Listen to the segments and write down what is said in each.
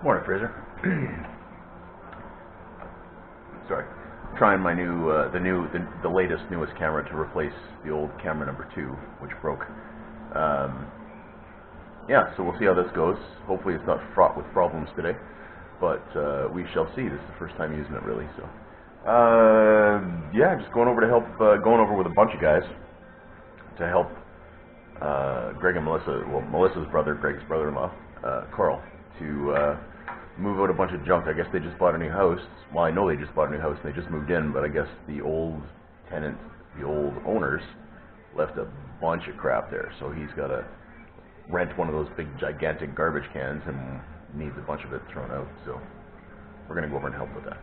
Morning, Fraser. Sorry, trying my new, the latest, newest camera to replace the old camera number 2, which broke. Yeah, so we'll see how this goes. Hopefully, it's not fraught with problems today, but we shall see. This is the first time using it, really. So, yeah, just going over to help, going over with a bunch of guys to help Greg and Melissa. Well, Melissa's brother, Greg's brother-in-law, Carl, to move out a bunch of junk. I guess they just bought a new house. Well, I know they just bought a new house and they just moved in, but I guess the old tenant, the old owners, left a bunch of crap there. So he's got to rent one of those big, gigantic garbage cans and needs a bunch of it thrown out. So we're going to go over and help with that.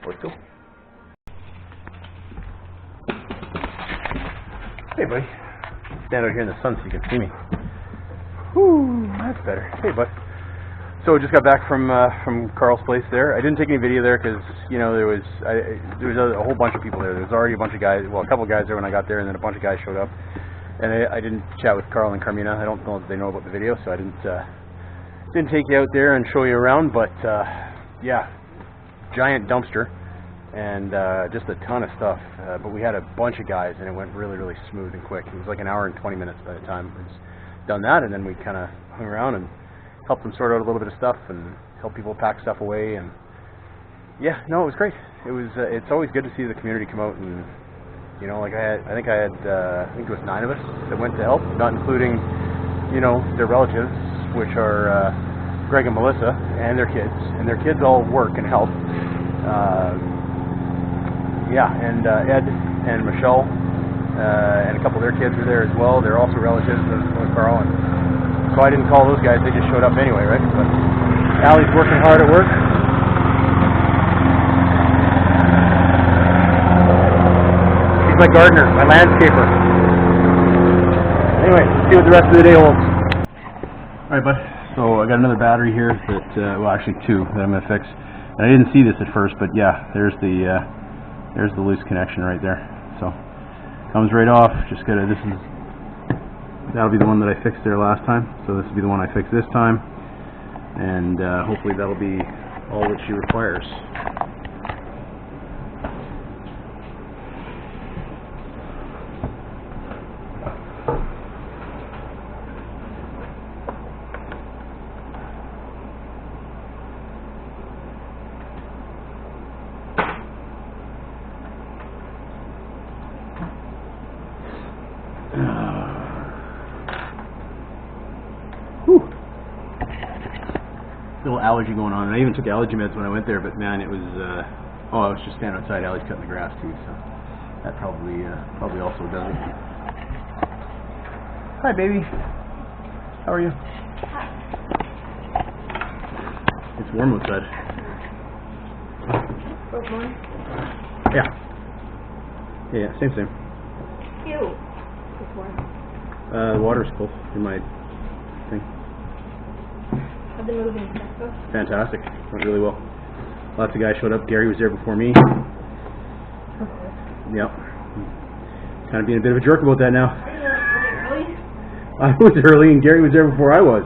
Let's go. Hey, buddy. Stand out here in the sun so you can see me. Whew, that's better. Hey, bud. So just got back from Carl's place there. I didn't take any video there because, you know, there was a whole bunch of people there. There was already a bunch of guys, well, a couple of guys there when I got there, and then a bunch of guys showed up. And I didn't chat with Carl and Carmina. I don't know if they know about the video, so I didn't take you out there and show you around. But yeah, giant dumpster and just a ton of stuff. But we had a bunch of guys, and it went really, really smooth and quick. It was like an hour and 20 minutes by the time it was done that, and then we kind of hung around and helped them sort out a little bit of stuff and help people pack stuff away. And yeah, no, it was great. It was. It's always good to see the community come out and, you know, like I think it was 9 of us that went to help, not including, you know, their relatives, which are Greg and Melissa and their kids. And their kids all work and help. Yeah, and Ed and Michelle and a couple of their kids were there as well. They're also relatives of Carl. And so I didn't call those guys. They just showed up anyway, right? But Allie's working hard at work. My gardener, my landscaper. Anyway, see what the rest of the day holds. Alright, bud. So I got another battery here that, well, actually 2 that I'm going to fix. And I didn't see this at first, but yeah, there's the loose connection right there. So comes right off. Just gotta. That'll be the one that I fixed there last time. So this will be the one I fix this time, and hopefully that'll be all that she requires. Little allergy going on, and I even took allergy meds when I went there, but man, it was oh, I was just standing outside. Allie's cutting the grass too, so that probably also does it. Hi, baby. How are you? It's warm outside. Yeah. Yeah, same. Ew. It's warm. The water's cold in my thing. I've been moving stuff. Fantastic. Went really well. Lots of guys showed up. Gary was there before me. Yep. Kind of being a bit of a jerk about that now. Are you really early? I was early and Gary was there before I was.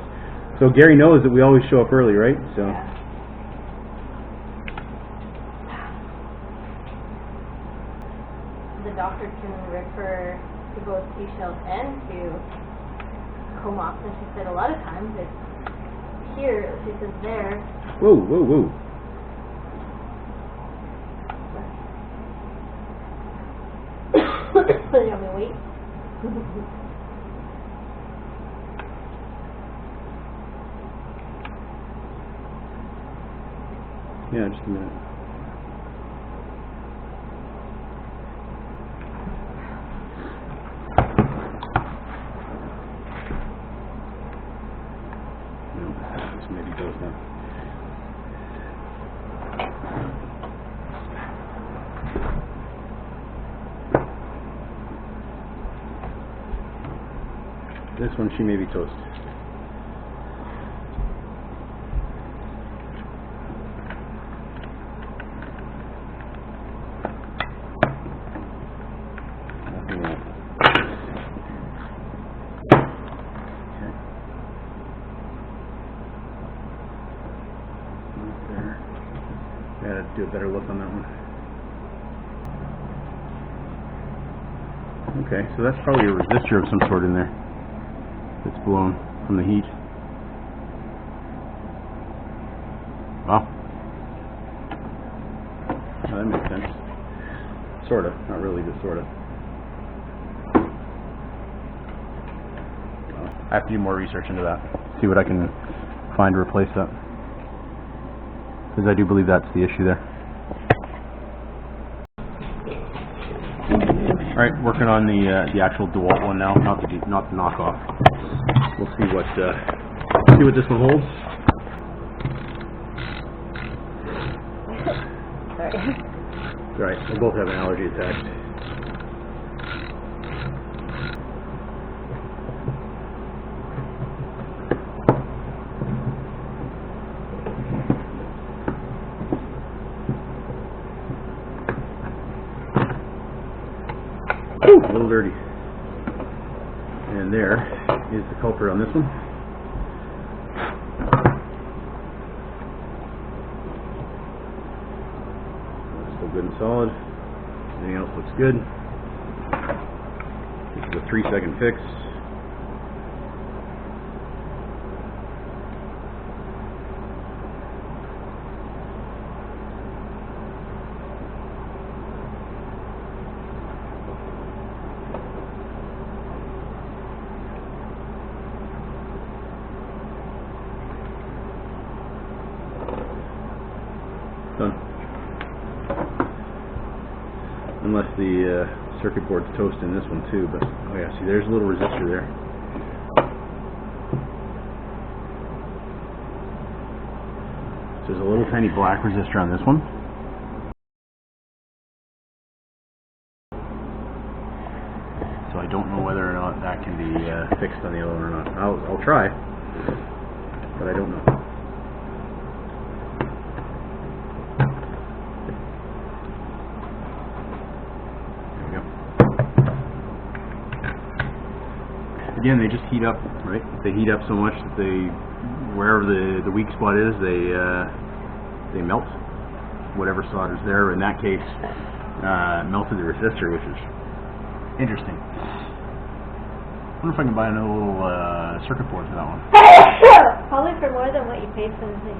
So Gary knows that we always show up early, right? So. The doctor can refer to both seashells and to comox, and she said a lot of times it's here, she says there. Whoa. You want me to wait? Yeah, just a minute. This maybe goes now. This one, she may be toast. Gotta do a better look on that one. Okay, so that's probably a resistor of some sort in there that's blown from the heat. Wow. Well, that makes sense. Sort of, not really, but sort of. I have to do more research into that. See what I can find to replace that. Because I do believe that's the issue there. Alright, working on the actual Dewalt one now, not the knockoff. We'll see what this one holds. Sorry. Alright, we both have an allergy attack. A little dirty. And there is the culprit on this one. Still good and solid. Everything else looks good. This is a 3-second fix. Done. Unless the circuit board's toasting this one too, but oh yeah, see there's a little resistor there. So there's a little tiny black resistor on this one. So I don't know whether or not that can be fixed on the other one or not. I'll try, but I don't know. Again, they just heat up, right? They heat up so much that they, wherever the weak spot is, they melt whatever solder's there. In that case, melted the resistor, which is interesting. I wonder if I can buy another little circuit board for that one. Probably for more than what you paid for the thing.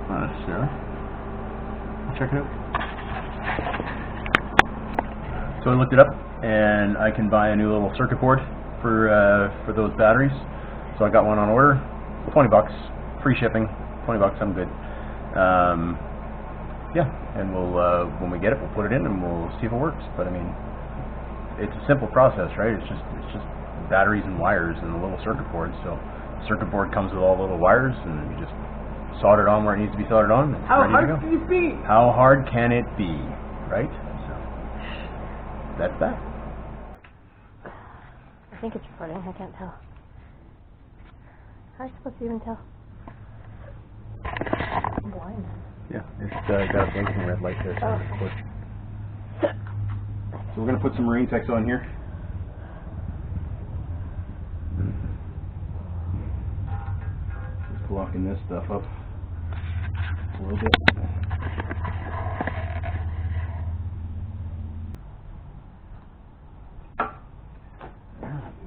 Not necessarily. I'll check it out. So I looked it up, and I can buy a new little circuit board for those batteries. So I got one on order, $20, free shipping, $20, I'm good. Yeah, and we'll when we get it, we'll put it in and we'll see if it works. But I mean, it's a simple process, right? It's just batteries and wires and a little circuit board. So the circuit board comes with all the little wires, and you just solder it on where it needs to be soldered on. And How ready hard to go. can it be? How hard can it be, right? So that's that. I think it's recording, I can't tell. How are you supposed to even tell? I'm blind. Yeah, it's got a blinking red light there. So, Oh. So we're going to put some marine text on here. Just blocking this stuff up a little bit.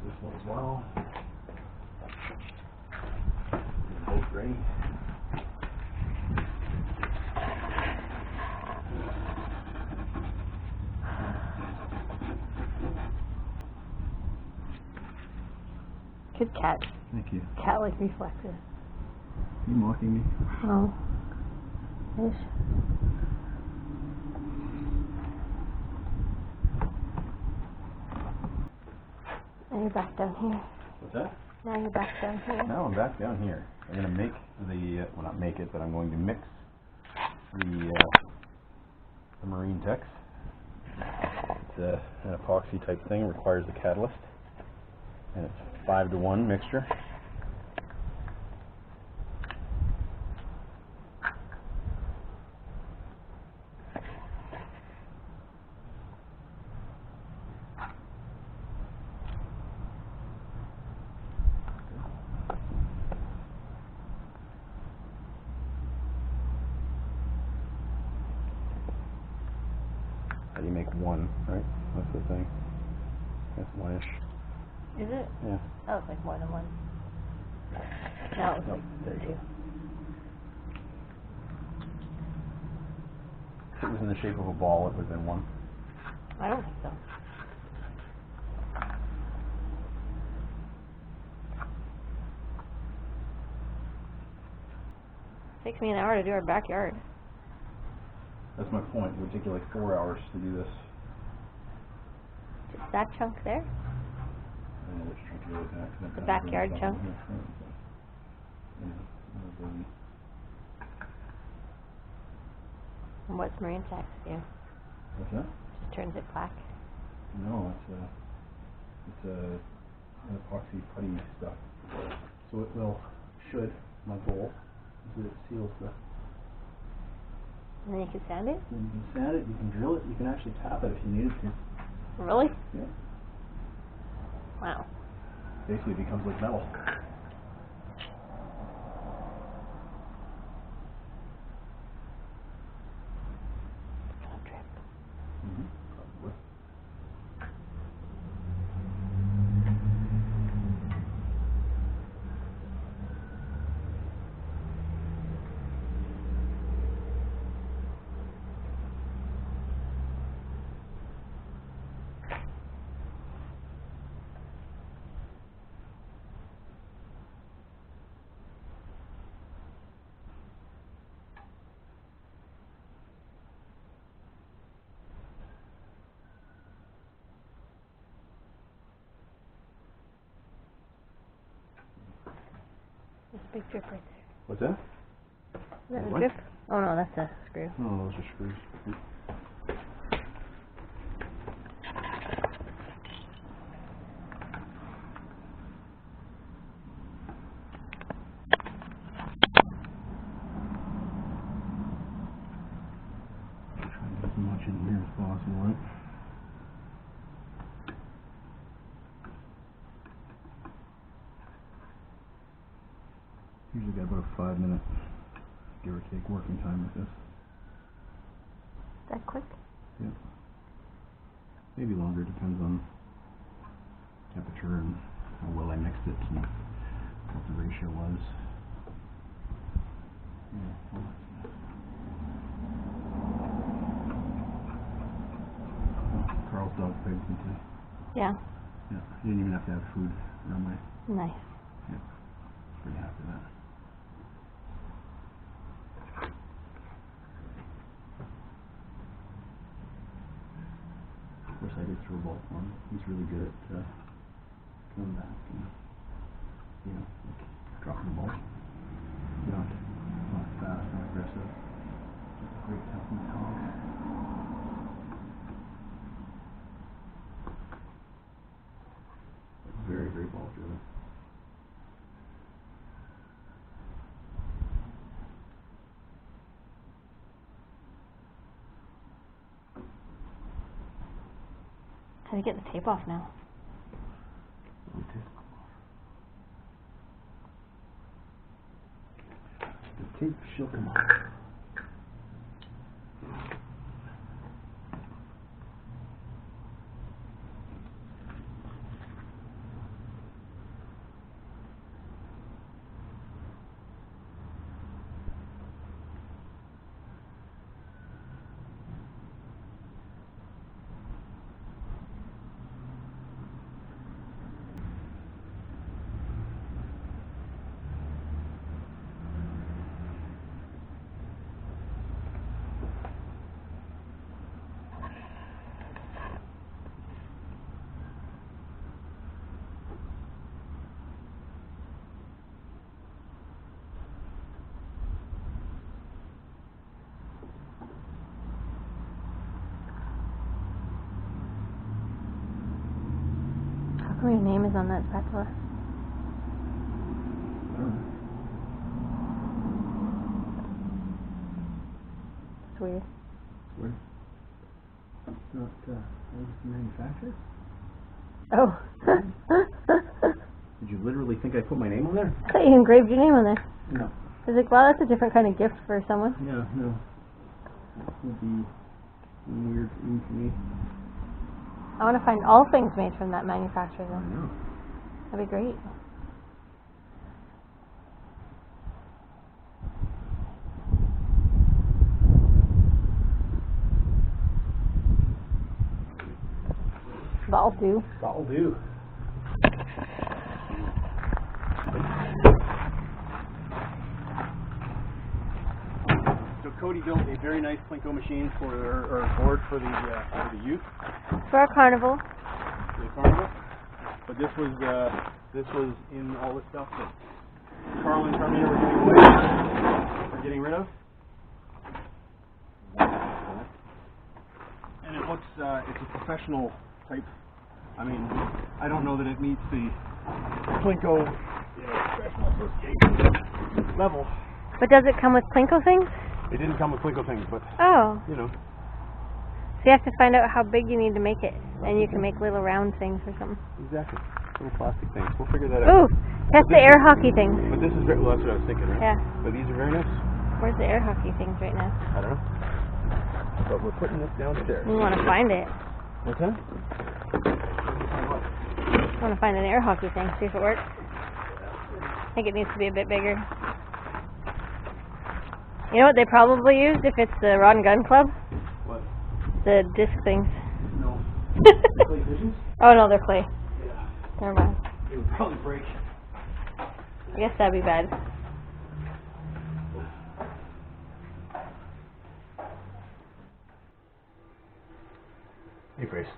This one as well. Both ready. Good cat. Thank you. Cat-like reflexes. You mocking me? Oh. Ish. Now you're back down here. What's that? Now you're back down here. Now I'm back down here. I'm going to make the, well not make it, but I'm going to mix the marine text. It's an epoxy type thing, it requires a catalyst. And it's 5-to-1 mixture. make one, right? That's the thing. That's one-ish. Is it? Yeah. That looks like more than one. That looks like There you two. go. If it was in the shape of a ball, it would have been one. I don't think so. Takes me an hour to do our backyard. That's my point. It would take you like 4 hours to do this. Just that chunk there? I don't know which chunk you're looking at. 'Cause I'm The kind of backyard doing chunk? something here. And what's marine tax do? What's that? Just turns it black. No, it's an epoxy putty stuff. So it should, my goal, is that it seals the... And then you can sand it? Then you can sand it, you can drill it, you can actually tap it if you needed to. Really? Yeah. Wow. Basically it becomes like metal. It's gonna drip. Probably. There's a big drip right there. What's that? Is that What? a drip? Oh no, that's a screw. Oh, those are screws. Try and get as much in here as possible, right? Usually got about a 5-minute, give or take, working time with this. That quick? Yeah. Maybe longer, depends on temperature and how well I mixed it and what the ratio was. Yeah, well, Carl's dog pegged me today. Yeah. Yeah, he didn't even have to have food around my... Nice. Yeah, pretty happy with that. Of course, I did throw a ball for him. He's really good at coming back and, like dropping the ball. Not fast, not aggressive. Just a great toughness dog. Very, very ball driven. How do you get the tape off now? The tape shall come off. How come your name is on that spatula? I don't know. It's weird. Where? Not, manufactured? Oh. Did you literally think I put my name on there? I thought you engraved your name on there. No. I was like, wow, that's a different kind of gift for someone. Yeah, no. That would be weird to me. I want to find all things made from that manufacturer then. I know. That'd be great. That'll do. That'll do. So Cody built a very nice Plinko machine or board for the youth, For our carnival. for the carnival. But this was in all the stuff that Carl and Carmina were giving away, or getting rid of. And it looks, it's a professional type. I mean, I don't know that it meets the Plinko professional association level. But does it come with Plinko things? It didn't come with Plinko things, but Oh. you know. So you have to find out how big you need to make it, and you can make little round things or something. Exactly. Little plastic things. We'll figure that out. Ooh, that's the air hockey things. But this is very, well, that's what I was thinking, right? Yeah. But these are very nice. Where's the air hockey things right now? I don't know. But we're putting this downstairs. We want to find it. What's that? I want to find an air hockey thing, see if it works. I think it needs to be a bit bigger. You know what they probably used if it's the Rod and Gun Club? What? The disc things. No. Clay pigeons? Oh no, they're clay. Yeah. Never mind. It would probably break. I guess that'd be bad. Hey, Fraser.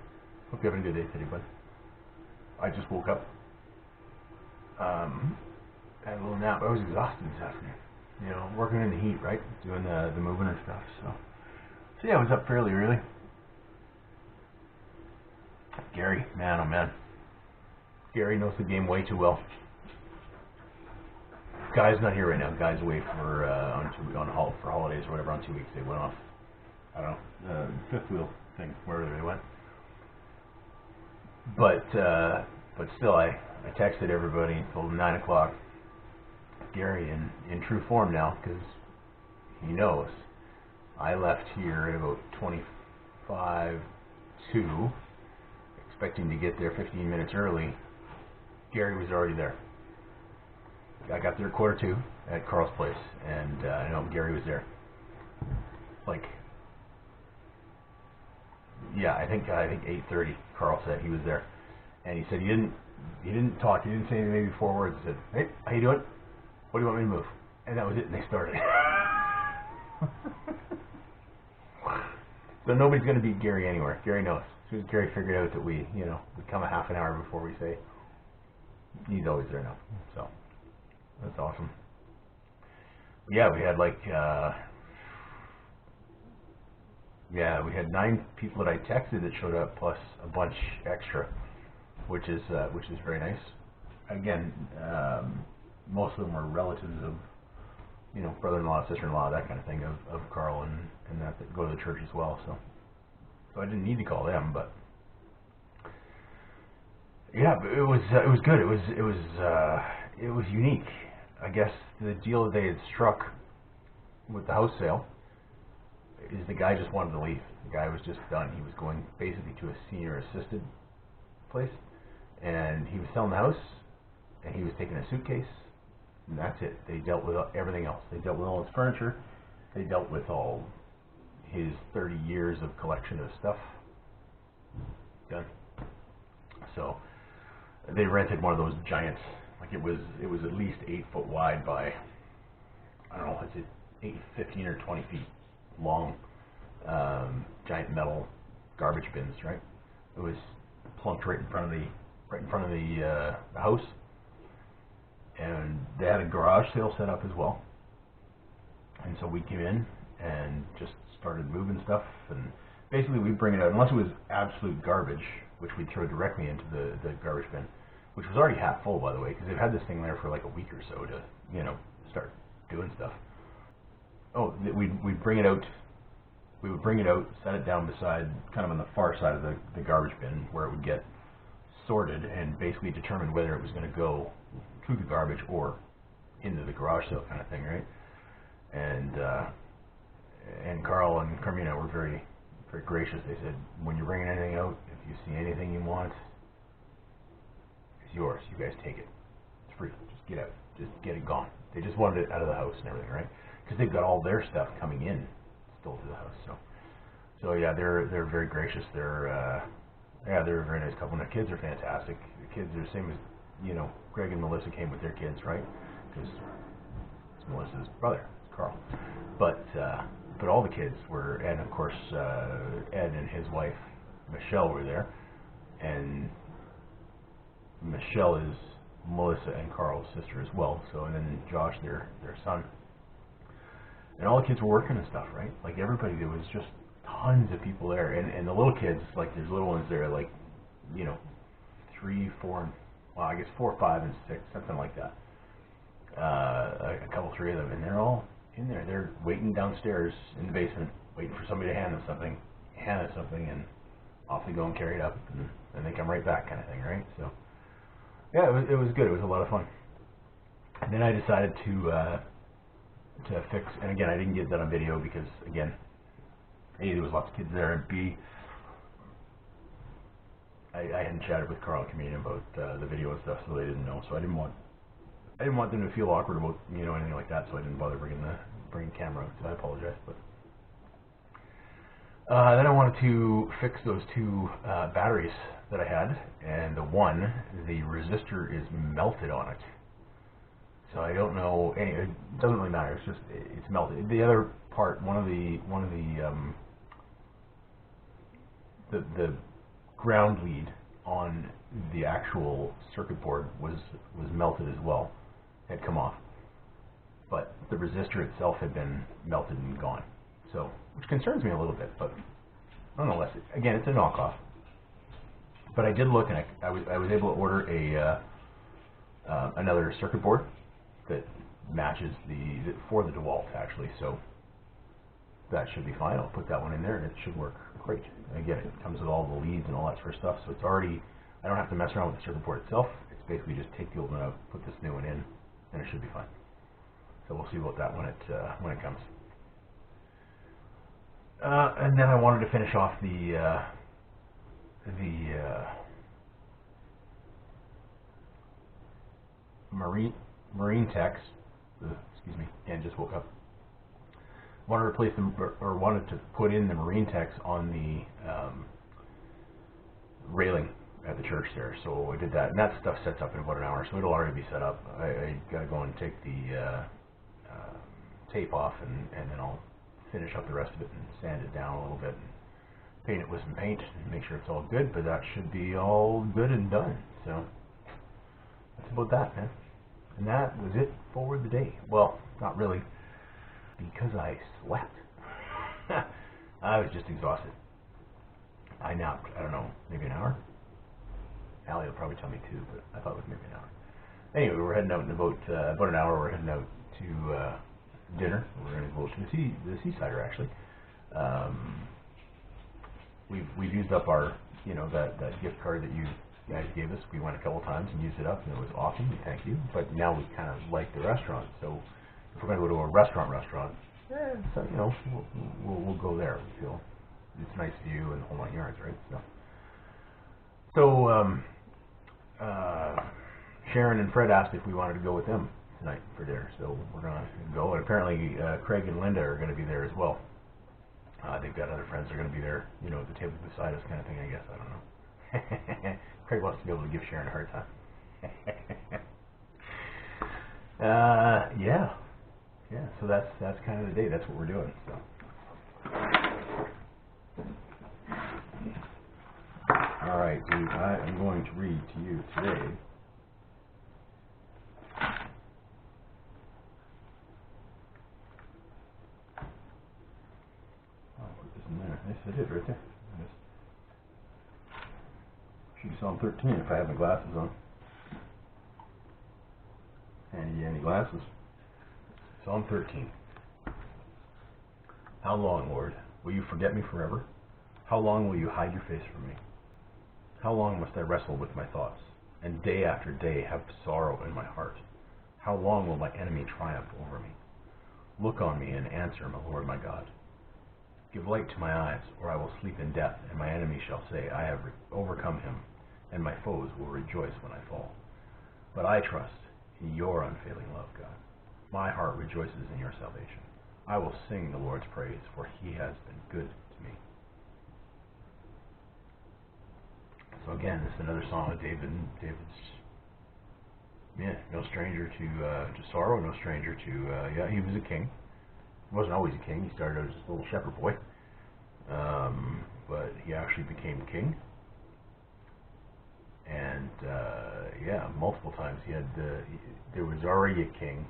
Hope you're having a good day today, bud. I just woke up. Had a little nap. I was exhausted this afternoon. You know, working in the heat, right? Doing the moving and stuff. So yeah, I was up fairly early. Gary, man, oh man. Gary knows the game way too well. Guy's not here right now. Guy's away for for holidays or whatever. On 2 weeks, they went off. I don't know, fifth wheel thing, wherever they went. But still, I texted everybody and told them 9 o'clock. Gary in true form now, because he knows. I left here at about 25:02, expecting to get there 15 minutes early. Gary was already there. I got there at 1:45 at Carl's place, and I know Gary was there. Like, yeah, I think 8:30. Carl said he was there, and he said he didn't talk. He didn't say maybe 4 words. He said, "Hey, how you doing? What do you want me to move?" And that was it. And they started. So nobody's going to beat Gary anywhere. Gary knows. As soon as Gary figured out that we come a half an hour before we say, he's always there now. So that's awesome. Yeah, we had we had 9 people that I texted that showed up, plus a bunch extra, which is very nice. Again, most of them were relatives of, brother-in-law, sister-in-law, that kind of thing of Carl and that go to the church as well. So I didn't need to call them, but yeah, but it was good. It was unique. I guess the deal that they had struck with the house sale is the guy just wanted to leave. The guy was just done. He was going basically to a senior assisted place, and he was selling the house, and he was taking a suitcase, and that's it. They dealt with everything else. They dealt with all his furniture. They dealt with all his 30 years of collection of stuff. Done. So they rented one of those giants. Like it was at least 8 foot wide by, I don't know, is it 15 or 20 feet long, giant metal garbage bins, right? It was plunked right in front of the house, and they had a garage sale set up as well. And so we came in and just started moving stuff, and basically we'd bring it out, unless it was absolute garbage, which we'd throw directly into the garbage bin, which was already half full, by the way, because they've had this thing there for like a week or so to, start doing stuff. Oh, we'd bring it out. We would bring it out, set it down beside, kind of on the far side of the garbage bin, where it would get sorted and basically determine whether it was going to go to the garbage or into the garage sale kind of thing, right? And Carl and Carmina were very, very gracious. They said, when you're bringing anything out, if you see anything you want, it's yours. You guys take it. It's free. Just get out. Just get it gone. They just wanted it out of the house and everything, right? Because they've got all their stuff coming in still to the house. So yeah, they're very gracious. They're a very nice couple. And the kids are fantastic. The kids are the same as, Greg and Melissa came with their kids, right? Because it's Melissa's brother, it's Carl. But all the kids were, and of course Ed and his wife Michelle were there, and Michelle is Melissa and Carl's sister as well. So, and then Josh, their son, and all the kids were working and stuff, right? Like everybody, there was just tons of people there, and the little kids, like there's little ones there, like 3, 4, well, I guess 4, 5, and 6, something like that. A couple, 3 of them, and they're all in there. They're waiting downstairs in the basement, waiting for somebody to hand them something, and off they go and carry it up, and they come right back, kind of thing, right? So, yeah, it was good. It was a lot of fun. And then I decided to fix, and again, I didn't get that on video because, again, A, there was lots of kids there, and B, I hadn't chatted with Carl and Comedian about the video and stuff, so they didn't know. So I didn't want them to feel awkward about anything like that. So I didn't bother bringing the camera out. So I apologize. But then I wanted to fix those 2 batteries that I had, and the resistor is melted on it. So I don't know. Anyway, it doesn't really matter. It's melted. The other part, one of the ground lead on the actual circuit board was melted as well, had come off, but the resistor itself had been melted and gone, so which concerns me a little bit, but nonetheless, again, it's a knockoff. But I did look, and I was able to order another circuit board that matches for the Dewalt actually, so that should be fine. I'll put that one in there and it should work great. Again, it comes with all the leads and all that sort of stuff, so it's already, I don't have to mess around with the circuit board itself. It's basically just take the old one out, put this new one in, and it should be fine. So we'll see about that when it comes. And then I wanted to finish off the Marine Techs. Excuse me, and just woke up. Wanted to replace them, or wanted to put in the Marine Techs on the railing at the church there. So I did that, and that stuff sets up in about an hour, so it'll already be set up. I got to go and take the tape off, and then I'll finish up the rest of it and sand it down a little bit and paint it with some paint and make sure it's all good. But that should be all good and done. So that's about that, man. And that was it for the day. Well, not really, because I slept. I was just exhausted. I napped, I don't know, maybe an hour? Allie will probably tell me 2, but I thought it was maybe an hour. Anyway, we're heading out in about an hour. We're heading out to dinner. We're going to go to the Seasider, actually. We've used up our, that gift card that you guys gave us. We went a couple times and used it up, and it was awesome. Thank you. But now we kind of like the restaurant, so if we're going to go to a restaurant, so we'll go there. We feel it's a nice view and the whole 9 yards, right? So Sharon and Fred asked if we wanted to go with them tonight for dinner, so we're going to go. And apparently Craig and Linda are going to be there as well. They've got other friends that are going to be there, at the table beside us, kind of thing. I guess, I don't know. Craig wants to be able to give Sharon a hard time. Yeah, so that's kind of the day. That's what we're doing. So. All right, dude. I am going to read to you today. I'll put this in there. Yes, I did right there. Should be Psalm 13 if I have my glasses on. Any glasses? Psalm 13. How long, Lord, will you forget me forever? How long will you hide your face from me? How long must I wrestle with my thoughts, and day after day have sorrow in my heart? How long will my enemy triumph over me? Look on me and answer, my Lord, my God. Give light to my eyes, or I will sleep in death, and my enemy shall say, I have overcome him, and my foes will rejoice when I fall. But I trust in your unfailing love, God. My heart rejoices in your salvation. I will sing the Lord's praise, for he has been good to me. So again, this is another song of David. David's, no stranger to sorrow, no stranger to, he was a king. He wasn't always a king. He started out as a little shepherd boy. But he actually became king. And, multiple times he had, there was already a king.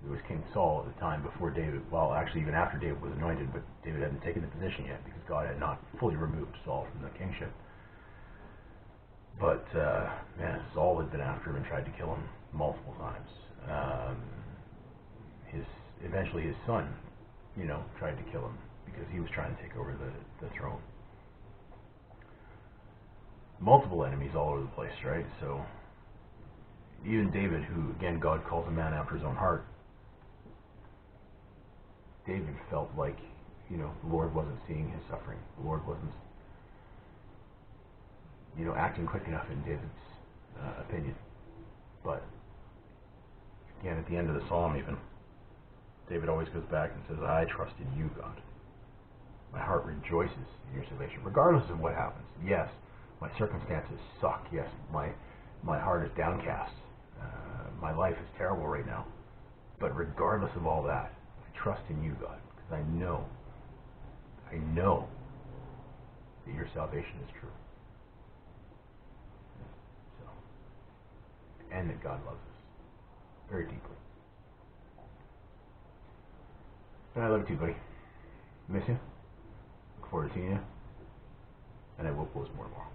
There was King Saul at the time before David, well, actually even after David was anointed, but David hadn't taken the position yet because God had not fully removed Saul from the kingship. But, Saul had been after him and tried to kill him multiple times. Eventually his son, tried to kill him because he was trying to take over the throne. Multiple enemies all over the place, right? So, even David, who, again, God calls a man after his own heart, David felt like, the Lord wasn't seeing his suffering. The Lord wasn't, acting quick enough in David's opinion. But, again, at the end of the psalm even, David always goes back and says, I trust in you, God. My heart rejoices in your salvation, regardless of what happens. Yes, my circumstances suck. Yes, my heart is downcast. My life is terrible right now. But regardless of all that, I trust in you, God, because I know that your salvation is true. So, and that God loves us very deeply. And I love you too, buddy. Miss you. Look forward to seeing you. And I will post more tomorrow.